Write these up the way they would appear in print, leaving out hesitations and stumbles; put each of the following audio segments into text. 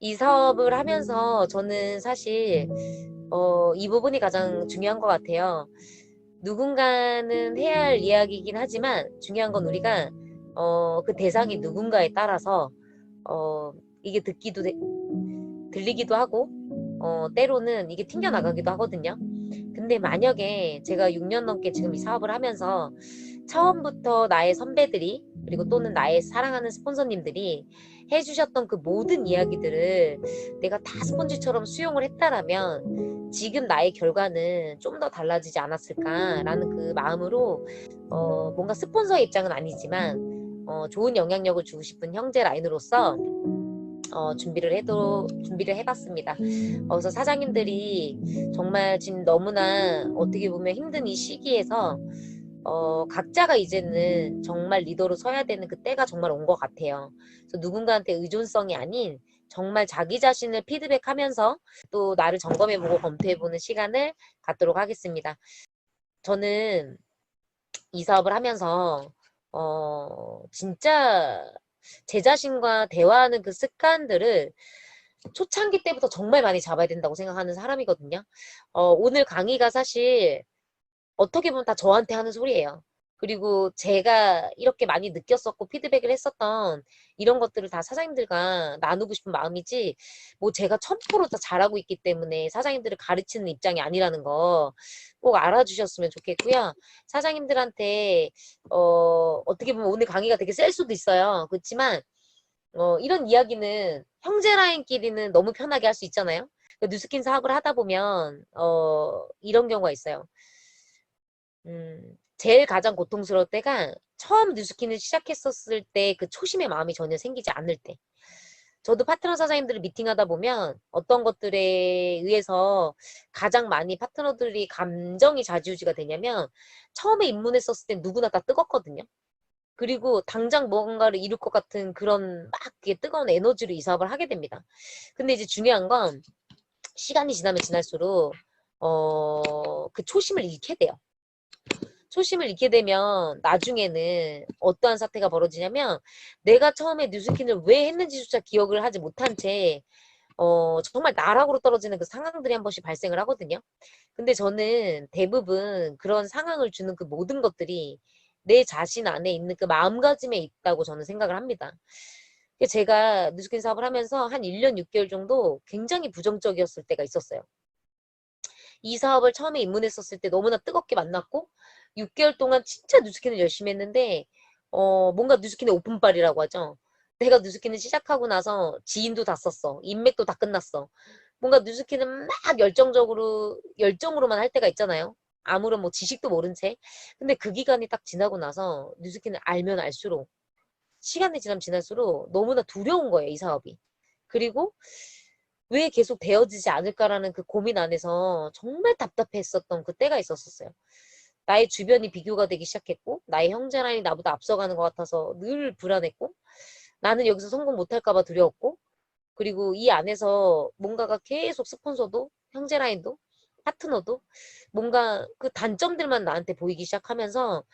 이 사업을 하면서 저는 사실 이 부분이 가장 중요한 것 같아요. 누군가는 해야 할 이야기이긴 하지만 중요한 건 우리가 그 대상이 누군가에 따라서 어, 이게 들리기도 하고 때로는 이게 튕겨나가기도 하거든요. 근데 만약에 제가 6년 넘게 지금 이 사업을 하면서 처음부터 나의 선배들이 그리고 또는 나의 사랑하는 스폰서님들이 해주셨던 그 모든 이야기들을 내가 다 스pon지처럼 수용을 했다라면 지금 나의 결과는 좀 더 달라지지 않았을까라는 그 마음으로 뭔가 스폰서의 입장은 아니지만 좋은 영향력을 주고 싶은 형제 라인으로서 준비를 해봤습니다. 그래서 사장님들이 정말 지금 너무나 어떻게 보면 힘든 이 시기에서 각자가 이제는 정말 리더로 서야 되는 그 때가 정말 온 것 같아요. 그래서 누군가한테 의존성이 아닌 정말 자기 자신을 피드백하면서 또 나를 점검해보고 검토해보는 시간을 갖도록 하겠습니다. 저는 이 사업을 하면서 진짜 제 자신과 대화하는 그 습관들을 초창기 때부터 정말 많이 잡아야 된다고 생각하는 사람이거든요. 오늘 강의가 사실 어떻게 보면 다 저한테 하는 소리예요. 그리고 제가 이렇게 많이 느꼈었고 피드백을 했었던 이런 것들을 다 사장님들과 나누고 싶은 마음이지, 뭐 제가 1000%다 잘하고 있기 때문에 사장님들을 가르치는 입장이 아니라는 거 꼭 알아주셨으면 좋겠고요. 사장님들한테 어떻게 보면 오늘 강의가 되게 셀 수도 있어요. 그렇지만 이런 이야기는 형제 라인끼리는 너무 편하게 할 수 있잖아요. 뉴스킨 사업을 하다 보면 이런 경우가 있어요. 제일 가장 고통스러울 때가 처음 뉴스킨을 시작했었을 때 그 초심의 마음이 전혀 생기지 않을 때. 저도 파트너 사장님들을 미팅하다 보면 어떤 것들에 의해서 가장 많이 파트너들이 감정이 좌지우지가 되냐면 처음에 입문했었을 때 누구나 다 뜨겁거든요. 그리고 당장 뭔가를 이룰 것 같은 그런 막 뜨거운 에너지로 이 사업을 하게 됩니다. 근데 이제 중요한 건 시간이 지나면 지날수록 그 초심을 잃게 돼요. 초심을 잃게 되면 나중에는 어떠한 사태가 벌어지냐면 내가 처음에 뉴스킨을 왜 했는지조차 기억을 하지 못한 채 정말 나락으로 떨어지는 그 상황들이 한 번씩 발생을 하거든요. 근데 저는 대부분 그런 상황을 주는 그 모든 것들이 내 자신 안에 있는 그 마음가짐에 있다고 저는 생각을 합니다. 제가 뉴스킨 사업을 하면서 한 1년 6개월 정도 굉장히 부정적이었을 때가 있었어요. 이 사업을 처음에 입문했었을 때 너무나 뜨겁게 만났고 6개월 동안 진짜 뉴스킨을 열심히 했는데 뭔가 뉴스킨의 오픈빨이라고 하죠. 내가 뉴스킨을 시작하고 나서 지인도 다 썼어. 인맥도 다 끝났어. 뭔가 뉴스킨은 막 열정으로만 할 때가 있잖아요. 아무런 뭐 지식도 모른 채. 근데 그 기간이 딱 지나고 나서 뉴스킨을 알면 알수록 시간이 지나면 지날수록 너무나 두려운 거예요, 이 사업이. 그리고 왜 계속 되어지지 않을까라는 그 고민 안에서 정말 답답했었던 그 때가 있었어요. 나의 주변이 비교가 되기 시작했고, 나의 형제라인이 나보다 앞서가는 것 같아서 늘 불안했고, 나는 여기서 성공 못할까 봐 두려웠고, 그리고 이 안에서 뭔가가 계속 스폰서도, 형제라인도, 파트너도 뭔가 그 단점들만 나한테 보이기 시작하면서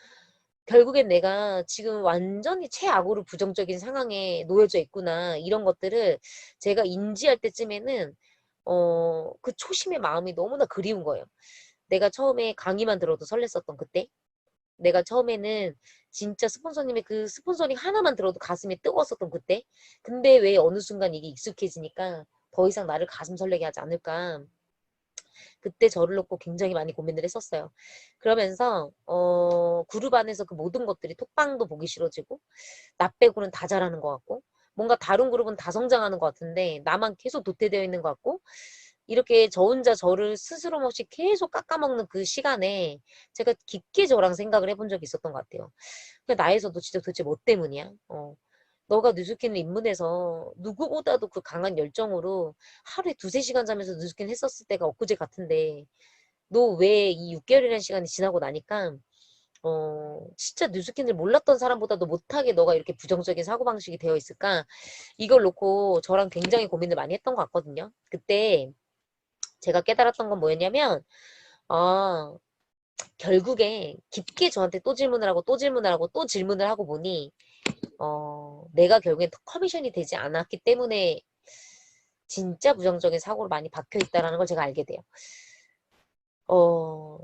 결국엔 내가 지금 완전히 최악으로 부정적인 상황에 놓여져 있구나. 이런 것들을 제가 인지할 때쯤에는 그 초심의 마음이 너무나 그리운 거예요. 내가 처음에 강의만 들어도 설렜었던 그때. 내가 처음에는 진짜 스폰서님의 그 스폰서링 하나만 들어도 가슴이 뜨거웠었던 그때. 근데 왜 어느 순간 이게 익숙해지니까 더 이상 나를 가슴 설레게 하지 않을까. 그때 저를 놓고 굉장히 많이 고민을 했었어요. 그러면서 그룹 안에서 그 모든 것들이 톡방도 보기 싫어지고 나 빼고는 다 잘하는 것 같고 뭔가 다른 그룹은 다 성장하는 것 같은데 나만 계속 도태되어 있는 것 같고 이렇게 저 혼자 저를 스스럼 없이 계속 깎아먹는 그 시간에 제가 깊게 저랑 생각을 해본 적이 있었던 것 같아요. 나에서 너 진짜 도대체 뭐 때문이야? 너가 뉴스킨을 입문해서 누구보다도 그 강한 열정으로 하루에 두세 시간 자면서 뉴스킨 했었을 때가 엊그제 같은데 너 왜 이 6개월이라는 시간이 지나고 나니까 진짜 뉴스킨을 몰랐던 사람보다도 못하게 너가 이렇게 부정적인 사고방식이 되어 있을까? 이걸 놓고 저랑 굉장히 고민을 많이 했던 것 같거든요. 그때 제가 깨달았던 건 뭐였냐면 아 결국에 깊게 저한테 또 질문을 하고 또 질문을 하고 또 질문을 하고 보니 내가 결국엔 커미션이 되지 않았기 때문에 진짜 부정적인 사고로 많이 박혀 있다는 걸 제가 알게 돼요.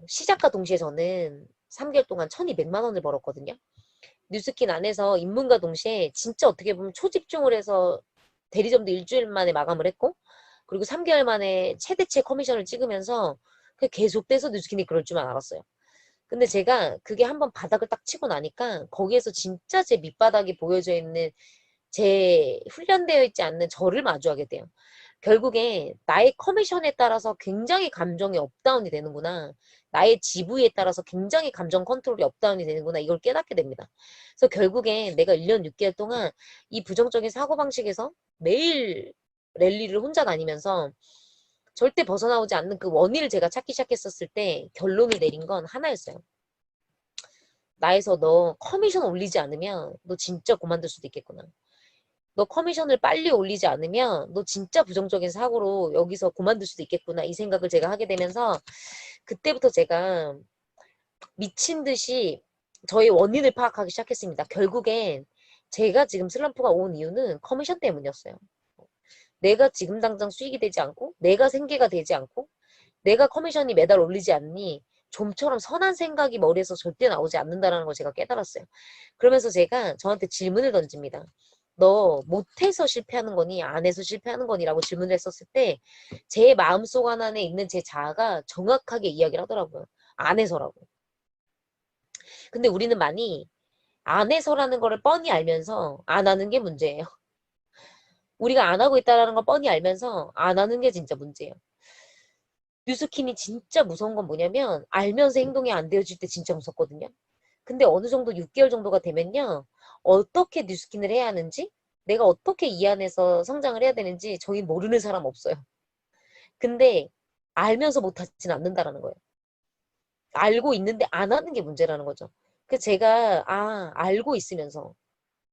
시작과 동시에 저는 3개월 동안 1200만 원을 벌었거든요. 뉴스킨 안에서 입문과 동시에 진짜 어떻게 보면 초집중을 해서 대리점도 일주일 만에 마감을 했고, 그리고 3개월 만에 최대치 커미션을 찍으면서 그게 계속돼서 뉴스킨이 그럴 줄만 알았어요. 근데 제가 그게 한번 바닥을 딱 치고 나니까 거기에서 진짜 제 밑바닥이 보여져 있는 제 훈련되어 있지 않는 저를 마주하게 돼요. 결국에 나의 커미션에 따라서 굉장히 감정이 업다운이 되는구나. 나의 지부에 따라서 굉장히 감정 컨트롤이 업다운이 되는구나. 이걸 깨닫게 됩니다. 그래서 결국에 내가 1년 6개월 동안 이 부정적인 사고방식에서 매일 랠리를 혼자 다니면서 절대 벗어나오지 않는 그 원인을 제가 찾기 시작했었을 때 결론을 내린 건 하나였어요. 나에서 너 커미션 올리지 않으면 너 진짜 그만둘 수도 있겠구나. 너 커미션을 빨리 올리지 않으면 너 진짜 부정적인 사고로 여기서 그만둘 수도 있겠구나. 이 생각을 제가 하게 되면서 그때부터 제가 미친 듯이 저의 원인을 파악하기 시작했습니다. 결국엔 제가 지금 슬럼프가 온 이유는 커미션 때문이었어요. 내가 지금 당장 수익이 되지 않고 내가 생계가 되지 않고 내가 커미션이 매달 올리지 않니 좀처럼 선한 생각이 머리에서 절대 나오지 않는다는 걸 제가 깨달았어요. 그러면서 제가 저한테 질문을 던집니다. 너 못해서 실패하는 거니 안 해서 실패하는 거니라고 질문을 했었을 때 제 마음속 안에 있는 제 자아가 정확하게 이야기를 하더라고요. 안 해서라고. 근데 우리는 많이 안 해서라는 거를 뻔히 알면서 안 하는 게 문제예요. 우리가 안 하고 있다는 걸 뻔히 알면서 안 하는 게 진짜 문제예요. 뉴스킨이 진짜 무서운 건 뭐냐면 알면서 행동이 안 되어질 때 진짜 무섭거든요. 근데 어느 정도 6개월 정도가 되면요. 어떻게 뉴스킨을 해야 하는지 내가 어떻게 이 안에서 성장을 해야 되는지 저희 모르는 사람 없어요. 근데 알면서 못하진 않는다라는 거예요. 알고 있는데 안 하는 게 문제라는 거죠. 그래서 제가 알고 있으면서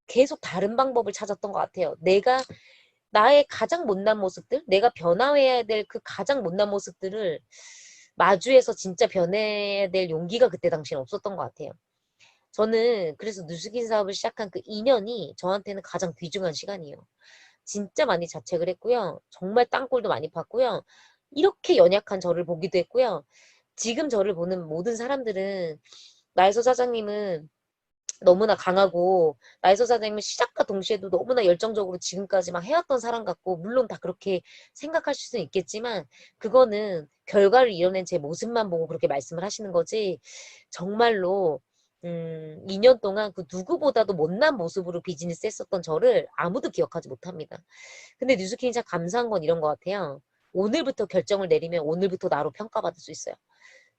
계속 다른 방법을 찾았던 것 같아요. 내가 나의 가장 못난 모습들, 내가 변화해야 될 그 가장 못난 모습들을 마주해서 진짜 변해야 될 용기가 그때 당시엔 없었던 것 같아요. 저는 그래서 뉴스킨 사업을 시작한 그 2년이 저한테는 가장 귀중한 시간이에요. 진짜 많이 자책을 했고요. 정말 땅굴도 많이 팠고요. 이렇게 연약한 저를 보기도 했고요. 지금 저를 보는 모든 사람들은 나혜서 사장님은 너무나 강하고 나혜서 사장님은 시작과 동시에도 너무나 열정적으로 지금까지 막 해왔던 사람 같고 물론 다 그렇게 생각하실 수는 있겠지만 그거는 결과를 이뤄낸 제 모습만 보고 그렇게 말씀을 하시는 거지 정말로 2년 동안 그 누구보다도 못난 모습으로 비즈니스 했었던 저를 아무도 기억하지 못합니다. 근데 뉴스킨이 참 감사한 건 이런 것 같아요. 오늘부터 결정을 내리면 오늘부터 나로 평가받을 수 있어요.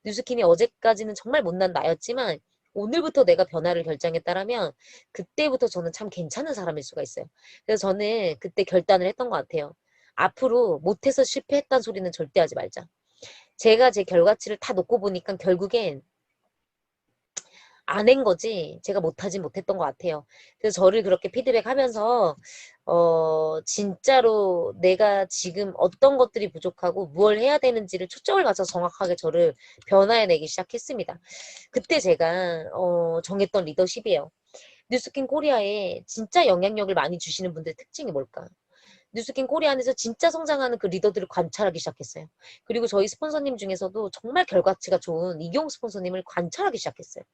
뉴스킨이 어제까지는 정말 못난 나였지만 오늘부터 내가 변화를 결정했다라면 그때부터 저는 참 괜찮은 사람일 수가 있어요. 그래서 저는 그때 결단을 했던 것 같아요. 앞으로 못해서 실패했다는 소리는 절대 하지 말자. 제가 제 결과치를 다 놓고 보니까 결국엔 안 한 거지 제가 못하진 못했던 것 같아요. 그래서 저를 그렇게 피드백하면서 진짜로 내가 지금 어떤 것들이 부족하고 무엇을 해야 되는지를 초점을 맞춰서 정확하게 저를 변화해내기 시작했습니다. 그때 제가 정했던 리더십이에요. 뉴스킨 코리아에 진짜 영향력을 많이 주시는 분들의 특징이 뭘까? 뉴스킨 코리아 안에서 진짜 성장하는 그 리더들을 관찰하기 시작했어요. 그리고 저희 스폰서님 중에서도 정말 결과치가 좋은 이경 스폰서님을 관찰하기 시작했어요.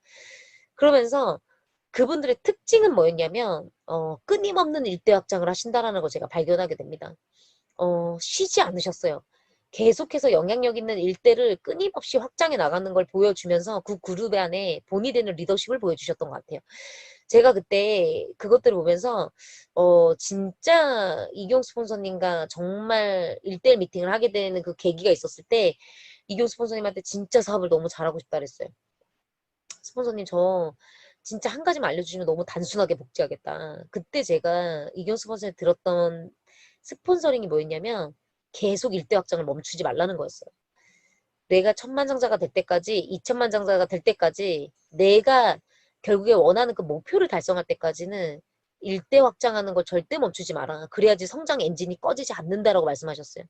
그러면서 그분들의 특징은 뭐였냐면 끊임없는 일대 확장을 하신다라는 걸 제가 발견하게 됩니다. 쉬지 않으셨어요. 계속해서 영향력 있는 일대를 끊임없이 확장해 나가는 걸 보여주면서 그 그룹 안에 본이 되는 리더십을 보여주셨던 것 같아요. 제가 그때 그것들을 보면서 진짜 이경 스폰서님과 정말 1대1 미팅을 하게 되는 그 계기가 있었을 때 이경 스폰서님한테 진짜 사업을 너무 잘하고 싶다 그랬어요. 스폰서님 저 진짜 한 가지만 알려주시면 너무 단순하게 복지하겠다. 그때 제가 이경 스폰서에 들었던 스폰서링이 뭐였냐면 계속 일대 확장을 멈추지 말라는 거였어요. 내가 천만장자가 될 때까지 2천만장자가 될 때까지 내가 결국에 원하는 그 목표를 달성할 때까지는 일대 확장하는 걸 절대 멈추지 마라. 그래야지 성장 엔진이 꺼지지 않는다라고 말씀하셨어요.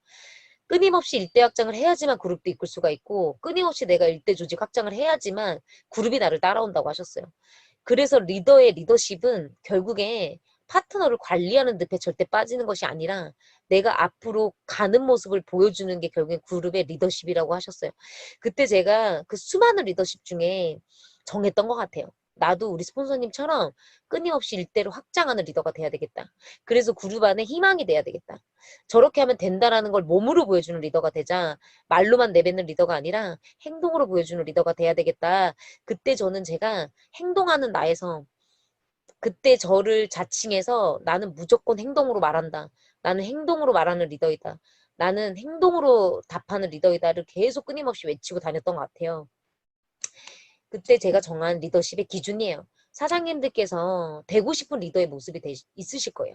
끊임없이 일대 확장을 해야지만 그룹도 이끌 수가 있고 끊임없이 내가 일대 조직 확장을 해야지만 그룹이 나를 따라온다고 하셨어요. 그래서 리더의 리더십은 결국에 파트너를 관리하는 늪에 절대 빠지는 것이 아니라 내가 앞으로 가는 모습을 보여주는 게 결국엔 그룹의 리더십이라고 하셨어요. 그때 제가 그 수많은 리더십 중에 정했던 것 같아요. 나도 우리 스폰서님처럼 끊임없이 일대를 확장하는 리더가 돼야 되겠다. 그래서 그룹 안에 희망이 돼야 되겠다. 저렇게 하면 된다라는 걸 몸으로 보여주는 리더가 되자 말로만 내뱉는 리더가 아니라 행동으로 보여주는 리더가 돼야 되겠다. 그때 저는 제가 행동하는 나에서 그때 저를 자칭해서 나는 무조건 행동으로 말한다. 나는 행동으로 말하는 리더이다. 나는 행동으로 답하는 리더이다를 계속 끊임없이 외치고 다녔던 것 같아요. 그때 제가 정한 리더십의 기준이에요. 사장님들께서 되고 싶은 리더의 모습이 있으실 거예요.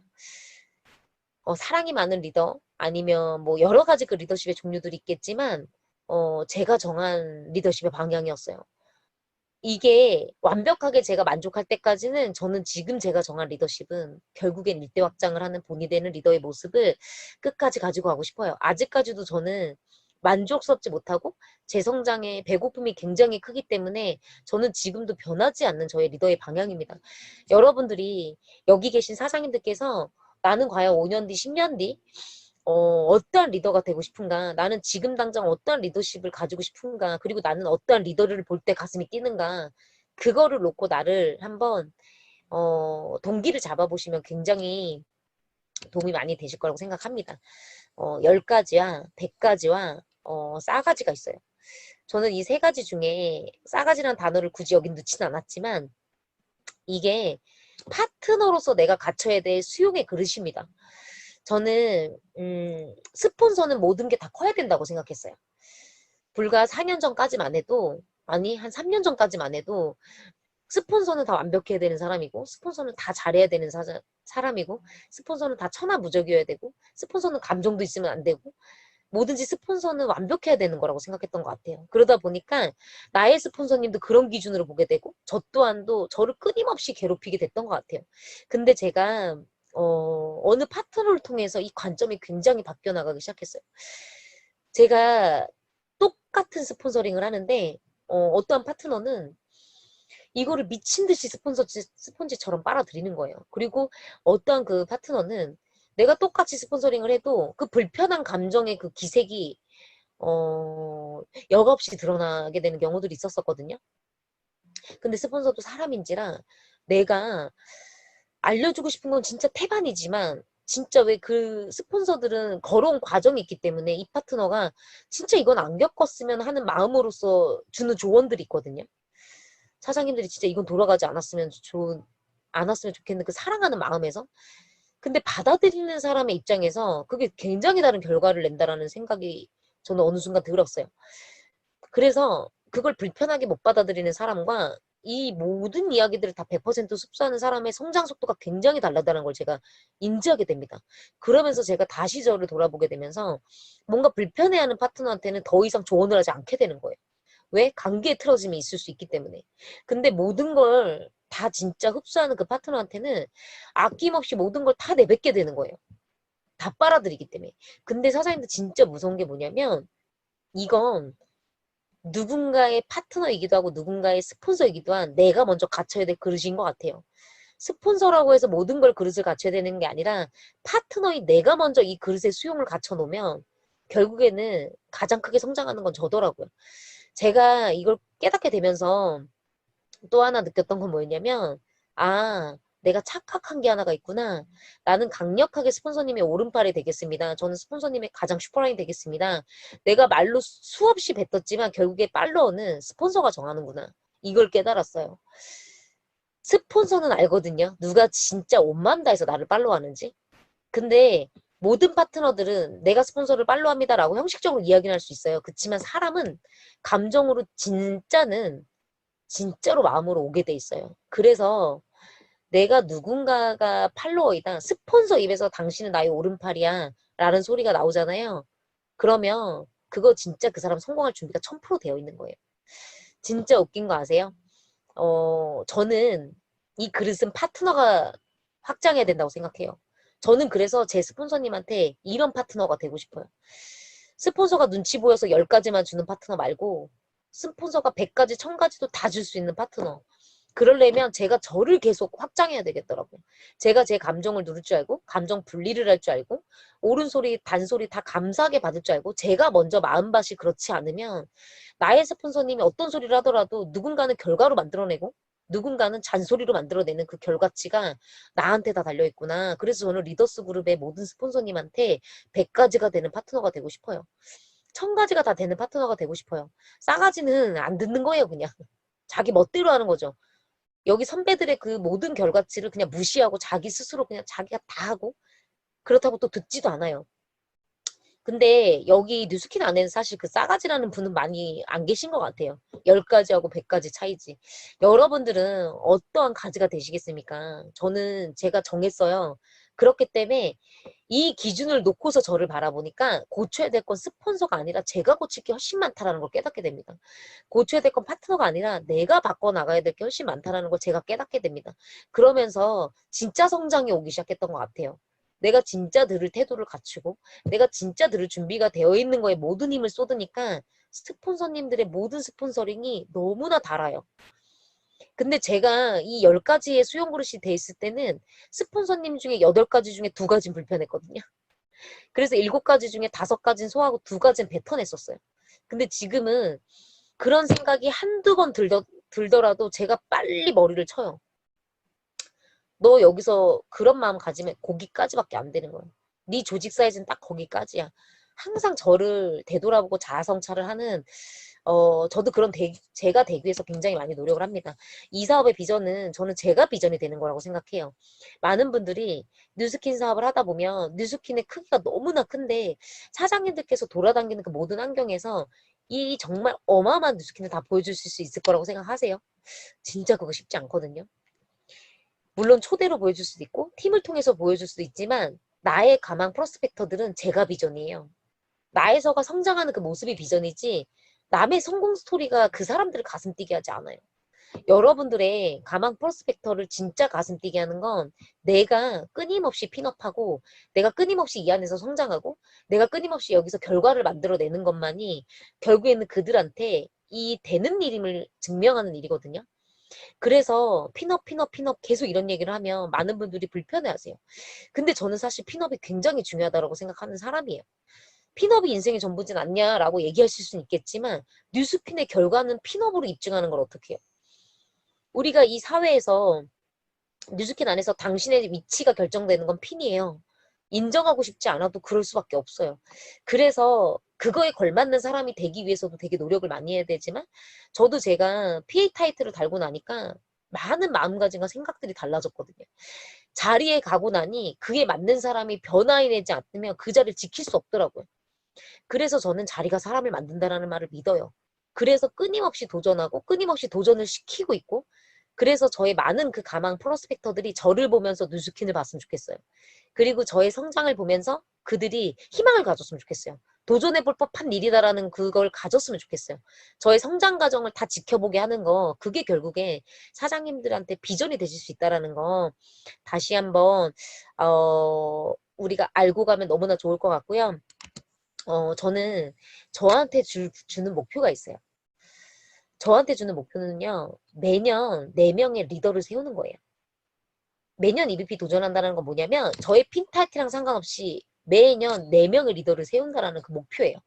사랑이 많은 리더 아니면 뭐 여러 가지 그 리더십의 종류들이 있겠지만 제가 정한 리더십의 방향이었어요. 이게 완벽하게 제가 만족할 때까지는 저는 지금 제가 정한 리더십은 결국엔 일대 확장을 하는 본이 되는 리더의 모습을 끝까지 가지고 가고 싶어요. 아직까지도 저는 만족스럽지 못하고 제 성장에 배고픔이 굉장히 크기 때문에 저는 지금도 변하지 않는 저의 리더의 방향입니다. 여러분들이 여기 계신 사장님들께서 나는 과연 5년 뒤, 10년 뒤 어떠한 리더가 되고 싶은가? 나는 지금 당장 어떠한 리더십을 가지고 싶은가? 그리고 나는 어떠한 리더를 볼 때 가슴이 뛰는가? 그거를 놓고 나를 한번 동기를 잡아보시면 굉장히 도움이 많이 되실 거라고 생각합니다. 10가지와 100가지와 싸가지가 있어요. 저는 이 3가지 중에 싸가지라는 단어를 굳이 여기 넣지는 않았지만 이게 파트너로서 내가 갖춰야 될 수용의 그릇입니다. 저는 스폰서는 모든 게 다 커야 된다고 생각했어요. 불과 4년 전까지만 해도 아니 한 3년 전까지만 해도 스폰서는 다 완벽해야 되는 사람이고 스폰서는 다 잘해야 되는 사람이고 스폰서는 다 천하무적이어야 되고 스폰서는 감정도 있으면 안 되고 뭐든지 스폰서는 완벽해야 되는 거라고 생각했던 것 같아요. 그러다 보니까 나의 스폰서님도 그런 기준으로 보게 되고 저 또한도 저를 끊임없이 괴롭히게 됐던 것 같아요. 근데 제가 어느 파트너를 통해서 이 관점이 굉장히 바뀌어 나가기 시작했어요. 제가 똑같은 스폰서링을 하는데 어떠한 파트너는 이거를 미친 듯이 스폰지처럼 빨아들이는 거예요. 그리고 어떠한 그 파트너는 내가 똑같이 스폰서링을 해도 그 불편한 감정의 그 기색이 여과없이 드러나게 되는 경우들이 있었었거든요. 근데 스폰서도 사람인지라 내가 알려주고 싶은 건 진짜 태반이지만 진짜 왜 그 스폰서들은 걸어온 과정이 있기 때문에 이 파트너가 진짜 이건 안 겪었으면 하는 마음으로서 주는 조언들이 있거든요. 사장님들이 진짜 이건 돌아가지 않았으면 좋겠는 그 사랑하는 마음에서. 근데 받아들이는 사람의 입장에서 그게 굉장히 다른 결과를 낸다라는 생각이 저는 어느 순간 들었어요. 그래서 그걸 불편하게 못 받아들이는 사람과 이 모든 이야기들을 다 100% 흡수하는 사람의 성장 속도가 굉장히 다르다는 걸 제가 인지하게 됩니다. 그러면서 제가 다시 저를 돌아보게 되면서 뭔가 불편해하는 파트너한테는 더 이상 조언을 하지 않게 되는 거예요. 왜? 관계에 틀어짐이 있을 수 있기 때문에. 근데 모든 걸 다 진짜 흡수하는 그 파트너한테는 아낌없이 모든 걸 다 내뱉게 되는 거예요. 다 빨아들이기 때문에. 근데 사장님들 진짜 무서운 게 뭐냐면 이건 누군가의 파트너이기도 하고 누군가의 스폰서이기도 한 내가 먼저 갖춰야 될 그릇인 것 같아요. 스폰서라고 해서 모든 걸 그릇을 갖춰야 되는 게 아니라 파트너인 내가 먼저 이 그릇의 수용을 갖춰 놓으면 결국에는 가장 크게 성장하는 건 저더라고요. 제가 이걸 깨닫게 되면서 또 하나 느꼈던 건 뭐였냐면 내가 착각한 게 하나가 있구나. 나는 강력하게 스폰서님의 오른팔이 되겠습니다. 저는 스폰서님의 가장 슈퍼라인이 되겠습니다. 내가 말로 수없이 뱉었지만 결국에 팔로워는 스폰서가 정하는구나. 이걸 깨달았어요. 스폰서는 알거든요. 누가 진짜 온 마음 다해서 나를 팔로우하는지. 근데 모든 파트너들은 내가 스폰서를 팔로우합니다라고 형식적으로 이야기를 할 수 있어요. 그렇지만 사람은 감정으로 진짜로 마음으로 오게 돼 있어요. 그래서 내가 누군가가 팔로워이다. 스폰서 입에서 당신은 나의 오른팔이야. 라는 소리가 나오잖아요. 그러면 그거 진짜 그 사람 성공할 준비가 1000% 되어 있는 거예요. 진짜 웃긴 거 아세요? 저는 이 그릇은 파트너가 확장해야 된다고 생각해요. 저는 그래서 제 스폰서님한테 이런 파트너가 되고 싶어요. 스폰서가 눈치 보여서 10가지만 주는 파트너 말고 스폰서가 100가지, 1000가지도 다 줄 수 있는 파트너. 그러려면 제가 저를 계속 확장해야 되겠더라고요. 제가 제 감정을 누를 줄 알고 감정 분리를 할 줄 알고 옳은 소리 단소리 다 감사하게 받을 줄 알고 제가 먼저 마음밭이 그렇지 않으면 나의 스폰서님이 어떤 소리를 하더라도 누군가는 결과로 만들어내고 누군가는 잔소리로 만들어내는 그 결과치가 나한테 다 달려있구나. 그래서 저는 리더스 그룹의 모든 스폰서님한테 100가지가 되는 파트너가 되고 싶어요. 1000가지가 다 되는 파트너가 되고 싶어요. 싸가지는 안 듣는 거예요, 그냥. 자기 멋대로 하는 거죠. 여기 선배들의 그 모든 결과치를 그냥 무시하고 자기 스스로 그냥 자기가 다 하고 그렇다고 또 듣지도 않아요. 근데 여기 뉴스킨 안에는 사실 그 싸가지라는 분은 많이 안 계신 것 같아요. 10가지하고 100가지 차이지. 여러분들은 어떠한 가지가 되시겠습니까? 저는 제가 정했어요. 그렇기 때문에 이 기준을 놓고서 저를 바라보니까 고쳐야 될 건 스폰서가 아니라 제가 고칠 게 훨씬 많다라는 걸 깨닫게 됩니다. 고쳐야 될 건 파트너가 아니라 내가 바꿔나가야 될 게 훨씬 많다라는 걸 제가 깨닫게 됩니다. 그러면서 진짜 성장이 오기 시작했던 것 같아요. 내가 진짜 들을 태도를 갖추고 내가 진짜 들을 준비가 되어 있는 거에 모든 힘을 쏟으니까 스폰서님들의 모든 스폰서링이 너무나 달아요. 근데 제가 이 10가지의 수용 그릇이 돼 있을 때는 스폰서님 중에 8가지 중에 2가지는 불편했거든요. 그래서 7가지 중에 5가지는 소화하고 2가지는 뱉어냈었어요. 근데 지금은 그런 생각이 한두 번 들더라도 제가 빨리 머리를 쳐요. 너 여기서 그런 마음 가지면 거기까지밖에 안 되는 거예요. 네 조직 사이즈는 딱 거기까지야. 항상 저를 되돌아보고 자아성찰을 하는 저도 그런 제가 되기 위해서 굉장히 많이 노력을 합니다. 이 사업의 비전은 저는 제가 비전이 되는 거라고 생각해요. 많은 분들이 뉴스킨 사업을 하다 보면 뉴스킨의 크기가 너무나 큰데 사장님들께서 돌아다니는 그 모든 환경에서 이 정말 어마어마한 뉴스킨을 다 보여주실 수 있을 거라고 생각하세요? 진짜 그거 쉽지 않거든요. 물론 초대로 보여줄 수도 있고 팀을 통해서 보여줄 수도 있지만 나의 가망 프로스펙터들은 제가 비전이에요. 나에서가 성장하는 그 모습이 비전이지 남의 성공 스토리가 그 사람들을 가슴 뛰게 하지 않아요. 여러분들의 가망 프로스펙터를 진짜 가슴 뛰게 하는 건 내가 끊임없이 핀업하고 내가 끊임없이 이 안에서 성장하고 내가 끊임없이 여기서 결과를 만들어내는 것만이 결국에는 그들한테 이 되는 일임을 증명하는 일이거든요. 그래서 핀업 계속 이런 얘기를 하면 많은 분들이 불편해하세요. 근데 저는 사실 핀업이 굉장히 중요하다고 생각하는 사람이에요. 핀업이 인생의 전부진 않냐라고 얘기하실 수는 있겠지만 뉴스핀의 결과는 핀업으로 입증하는 걸 어떻게 해요? 우리가 이 사회에서 뉴스킨 안에서 당신의 위치가 결정되는 건 핀이에요. 인정하고 싶지 않아도 그럴 수밖에 없어요. 그래서 그거에 걸맞는 사람이 되기 위해서도 되게 노력을 많이 해야 되지만 저도 제가 PA 타이틀을 달고 나니까 많은 마음가짐과 생각들이 달라졌거든요. 자리에 가고 나니 그에 맞는 사람이 변화해내지 않으면 그 자리를 지킬 수 없더라고요. 그래서 저는 자리가 사람을 만든다라는 말을 믿어요. 그래서 끊임없이 도전하고 끊임없이 도전을 시키고 있고 그래서 저의 많은 그 가망 프로스펙터들이 저를 보면서 뉴스킨을 봤으면 좋겠어요. 그리고 저의 성장을 보면서 그들이 희망을 가졌으면 좋겠어요. 도전해볼 법한 일이다라는 그걸 가졌으면 좋겠어요. 저의 성장 과정을 다 지켜보게 하는 거 그게 결국에 사장님들한테 비전이 되실 수 있다라는 거 다시 한번 우리가 알고 가면 너무나 좋을 것 같고요. 저는 저한테 주는 목표가 있어요. 저한테 주는 목표는요. 매년 4명의 리더를 세우는 거예요. 매년 EVP 도전한다는 건 뭐냐면 저의 핀 타이틀이랑 상관없이 매년 4명의 리더를 세운다라는 그 목표예요.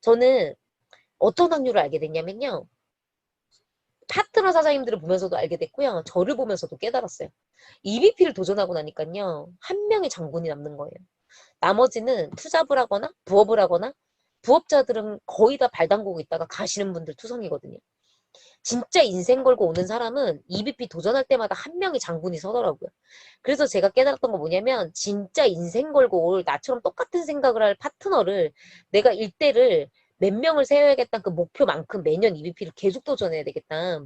저는 어떤 확률을 알게 됐냐면요. 파트너 사장님들을 보면서도 알게 됐고요. 저를 보면서도 깨달았어요. EVP를 도전하고 나니까요. 한 명의 장군이 남는 거예요. 나머지는 투잡을 하거나 부업을 하거나 부업자들은 거의 다 발 담그고 있다가 가시는 분들 투성이거든요. 진짜 인생 걸고 오는 사람은 EVP 도전할 때마다 한 명이 장군이 서더라고요. 그래서 제가 깨달았던 거 뭐냐면 진짜 인생 걸고 올 나처럼 똑같은 생각을 할 파트너를 내가 일대를 몇 명을 세워야겠다는 그 목표만큼 매년 EVP를 계속 도전해야 되겠다.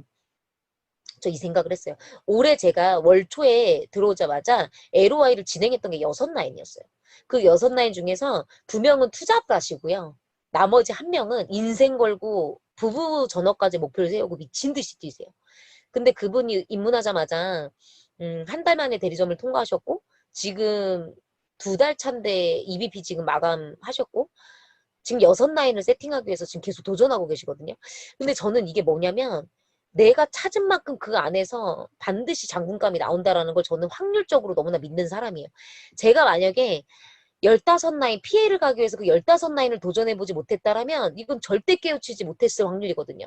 저 이 생각을 했어요. 올해 제가 월 초에 들어오자마자 LOI를 진행했던 게 6라인이었어요. 그 6라인 중에서 2명은 투잡을 하시고요. 나머지 1명은 인생 걸고 부부 전업까지 목표를 세우고 미친 듯이 뛰세요. 근데 그분이 입문하자마자 한 달 만에 대리점을 통과하셨고 지금 2달 차인데 EBP 지금 마감하셨고 지금 6라인을 세팅하기 위해서 지금 계속 도전하고 계시거든요. 근데 저는 이게 뭐냐면 내가 찾은 만큼 그 안에서 반드시 장군감이 나온다라는 걸 저는 확률적으로 너무나 믿는 사람이에요. 제가 만약에 15라인 피해를 가기 위해서 그 15라인을 도전해보지 못했다라면 이건 절대 깨우치지 못했을 확률이거든요.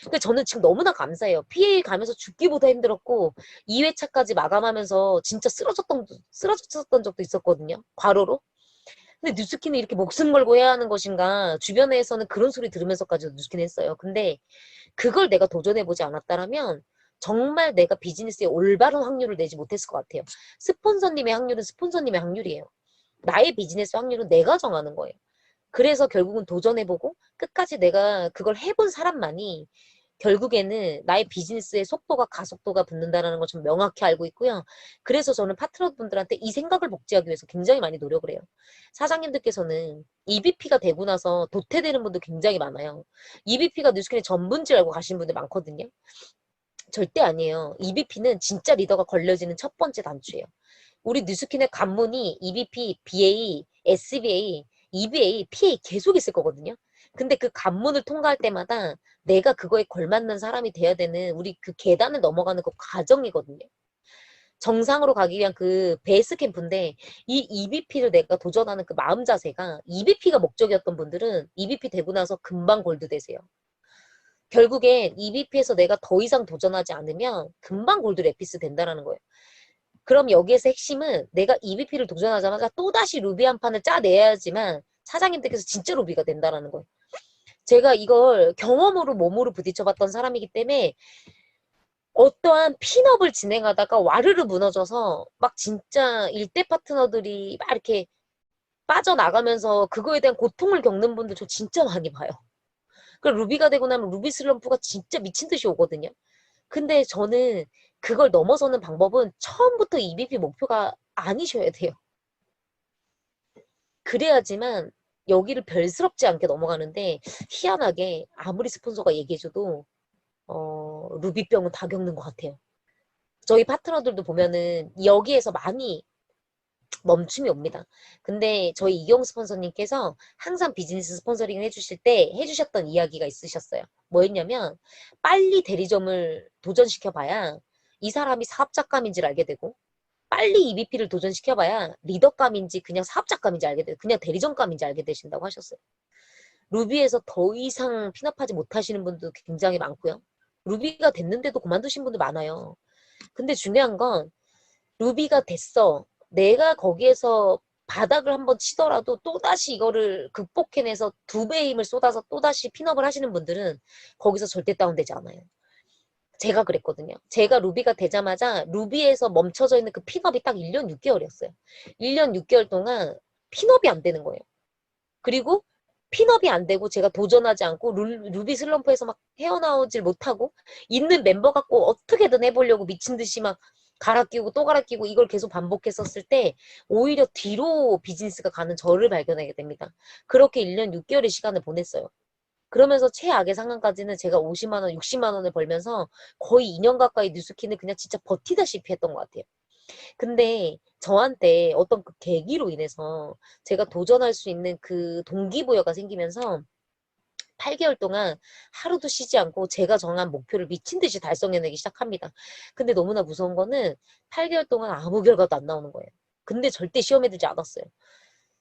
근데 저는 지금 너무나 감사해요. PA 가면서 죽기보다 힘들었고 2회차까지 마감하면서 진짜 쓰러졌던 적도 있었거든요. 과로로. 근데 뉴스키는 이렇게 목숨 걸고 해야 하는 것인가. 주변에서는 그런 소리 들으면서까지도 뉴스키는 했어요. 근데 그걸 내가 도전해보지 않았다라면 정말 내가 비즈니스에 올바른 확률을 내지 못했을 것 같아요. 스폰서님의 확률은 스폰서님의 확률이에요. 나의 비즈니스 확률은 내가 정하는 거예요. 그래서 결국은 도전해보고 끝까지 내가 그걸 해본 사람만이 결국에는 나의 비즈니스의 속도가 가속도가 붙는다는 걸 좀 명확히 알고 있고요. 그래서 저는 파트너분들한테 이 생각을 복제하기 위해서 굉장히 많이 노력을 해요. 사장님들께서는 EVP가 되고 나서 도태되는 분들 굉장히 많아요. EVP가 뉴스킨의 전부인 줄 알고 가시는 분들 많거든요. 절대 아니에요. EVP는 진짜 리더가 걸려지는 첫 번째 단추예요. 우리 뉴스킨의 관문이 EVP, BA, SBA, EBA, PA 계속 있을 거거든요. 근데 그 관문을 통과할 때마다 내가 그거에 걸맞는 사람이 돼야 되는 우리 그 계단을 넘어가는 그 과정이거든요. 정상으로 가기 위한 그 베이스 캠프인데 이 EBP를 내가 도전하는 그 마음 자세가 EBP가 목적이었던 분들은 EBP 되고 나서 금방 골드 되세요. 결국엔 EBP에서 내가 더 이상 도전하지 않으면 금방 골드 레피스 된다는 거예요. 그럼 여기에서 핵심은 내가 EBP를 도전하자마자 또다시 루비 한 판을 짜내야지만 사장님들께서 진짜 루비가 된다는 거예요. 제가 이걸 경험으로 몸으로 부딪혀봤던 사람이기 때문에 어떠한 핀업을 진행하다가 와르르 무너져서 막 진짜 일대 파트너들이 막 이렇게 빠져나가면서 그거에 대한 고통을 겪는 분들 저 진짜 많이 봐요. 그 루비가 되고 나면 루비 슬럼프가 진짜 미친 듯이 오거든요. 근데 저는 그걸 넘어서는 방법은 처음부터 EBP 목표가 아니셔야 돼요. 그래야지만 여기를 별스럽지 않게 넘어가는데 희한하게 아무리 스폰서가 얘기해줘도 루비병은 다 겪는 것 같아요. 저희 파트너들도 보면은 여기에서 많이 멈춤이 옵니다. 근데 저희 이경 스폰서님께서 항상 비즈니스 스폰서링을 해주실 때 해주셨던 이야기가 있으셨어요. 뭐였냐면 빨리 대리점을 도전시켜봐야 이 사람이 사업자감인지를 알게 되고 빨리 EVP를 도전시켜봐야 리더감인지 그냥 사업자감인지 알게 되고 그냥 대리점감인지 알게 되신다고 하셨어요. 루비에서 더 이상 핀업하지 못하시는 분도 굉장히 많고요. 루비가 됐는데도 그만두신 분들 많아요. 근데 중요한 건 루비가 됐어. 내가 거기에서 바닥을 한번 치더라도 또다시 이거를 극복해내서 두 배의 힘을 쏟아서 또다시 핀업을 하시는 분들은 거기서 절대 다운되지 않아요. 제가 그랬거든요. 제가 루비가 되자마자 루비에서 멈춰져 있는 그 핀업이 딱 1년 6개월이었어요. 1년 6개월 동안 핀업이 안 되는 거예요. 그리고 핀업이 안 되고 제가 도전하지 않고 루비 슬럼프에서 막 헤어나오질 못하고 있는 멤버 갖고 어떻게든 해보려고 미친 듯이 막 갈아 끼우고 또 갈아 끼우고 이걸 계속 반복했었을 때 오히려 뒤로 비즈니스가 가는 저를 발견하게 됩니다. 그렇게 1년 6개월의 시간을 보냈어요. 그러면서 최악의 상황까지는 제가 50만 원, 60만 원을 벌면서 거의 2년 가까이 뉴스키는 그냥 진짜 버티다시피 했던 것 같아요. 근데 저한테 어떤 그 계기로 인해서 제가 도전할 수 있는 그 동기부여가 생기면서 8개월 동안 하루도 쉬지 않고 제가 정한 목표를 미친 듯이 달성해내기 시작합니다. 근데 너무나 무서운 거는 8개월 동안 아무 결과도 안 나오는 거예요. 근데 절대 시험에 들지 않았어요.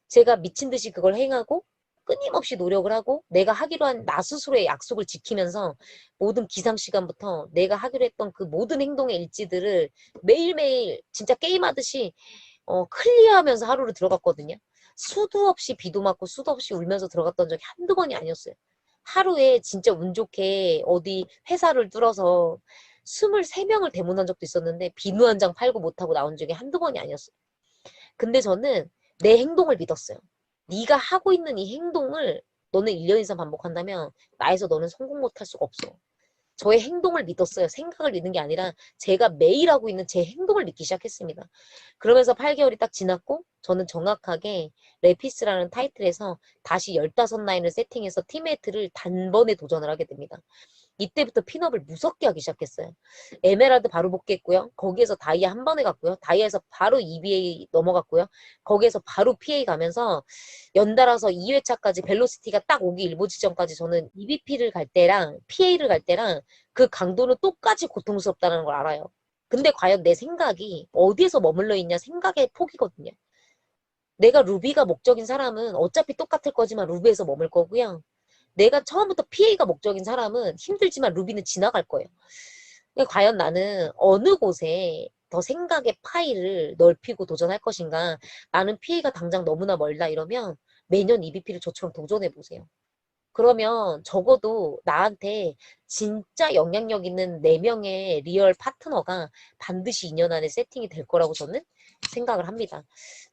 제가 미친 듯이 그걸 행하고 끊임없이 노력을 하고 내가 하기로 한 나 스스로의 약속을 지키면서 모든 기상 시간부터 내가 하기로 했던 그 모든 행동의 일지들을 매일매일 진짜 게임하듯이 클리어하면서 하루를 들어갔거든요. 수도 없이 비도 맞고 수도 없이 울면서 들어갔던 적이 한두 번이 아니었어요. 하루에 진짜 운 좋게 어디 회사를 뚫어서 23명을 대문한 적도 있었는데 비누 한 장 팔고 못하고 나온 적이 한두 번이 아니었어요. 근데 저는 내 행동을 믿었어요. 네가 하고 있는 이 행동을 너는 1년 이상 반복한다면 나에서 너는 성공 못할 수가 없어. 저의 행동을 믿었어요. 생각을 믿는 게 아니라 제가 매일 하고 있는 제 행동을 믿기 시작했습니다. 그러면서 8개월이 딱 지났고 저는 정확하게 레피스라는 타이틀에서 다시 15라인을 세팅해서 팀메이트를 단번에 도전을 하게 됩니다. 이때부터 핀업을 무섭게 하기 시작했어요. 에메랄드 바로 복귀했고요. 거기에서 다이아 한 번에 갔고요. 다이아에서 바로 EVA 넘어갔고요. 거기에서 바로 PA 가면서 연달아서 2회차까지 벨로시티가 딱 오기 일보 지점까지 저는 EVP를 갈 때랑 PA를 갈 때랑 그 강도는 똑같이 고통스럽다는 걸 알아요. 근데 과연 내 생각이 어디에서 머물러 있냐 생각의 폭이거든요. 내가 루비가 목적인 사람은 어차피 똑같을 거지만 루비에서 머물 거고요. 내가 처음부터 PA가 목적인 사람은 힘들지만 루비는 지나갈 거예요. 그러니까 과연 나는 어느 곳에 더 생각의 파일을 넓히고 도전할 것인가. 나는 PA가 당장 너무나 멀다 이러면 매년 EVP를 저처럼 도전해 보세요. 그러면 적어도 나한테 진짜 영향력 있는 4명의 리얼 파트너가 반드시 2년 안에 세팅이 될 거라고 저는 생각을 합니다.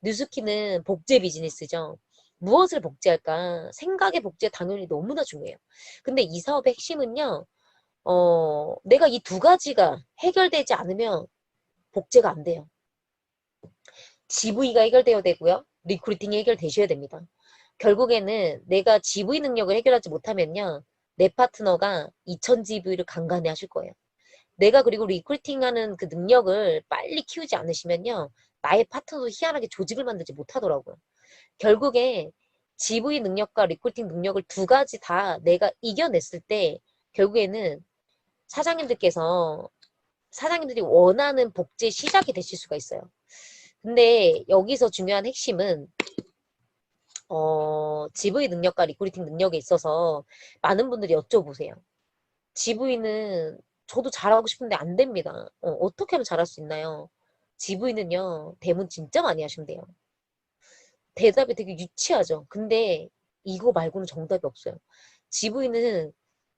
뉴스키는 복제 비즈니스죠. 무엇을 복제할까? 생각의 복제 당연히 너무나 중요해요. 근데 이 사업의 핵심은요. 내가 이 두 가지가 해결되지 않으면 복제가 안 돼요. GV가 해결되어야 되고요. 리크루팅이 해결되셔야 됩니다. 결국에는 내가 GV 능력을 해결하지 못하면요. 내 파트너가 2000GV를 간간히 하실 거예요. 내가 그리고 리크루팅하는 그 능력을 빨리 키우지 않으시면요. 나의 파트너도 희한하게 조직을 만들지 못하더라고요. 결국에 GV 능력과 리크루팅 능력을 두 가지 다 내가 이겨냈을 때 결국에는 사장님들께서 사장님들이 원하는 복제 시작이 되실 수가 있어요. 근데 여기서 중요한 핵심은 GV 능력과 리크루팅 능력에 있어서 많은 분들이 여쭤보세요. GV는 저도 잘하고 싶은데 안 됩니다. 어떻게 하면 잘할 수 있나요? GV는요, 대문 진짜 많이 하시면 돼요. 대답이 되게 유치하죠. 근데 이거 말고는 정답이 없어요. GV는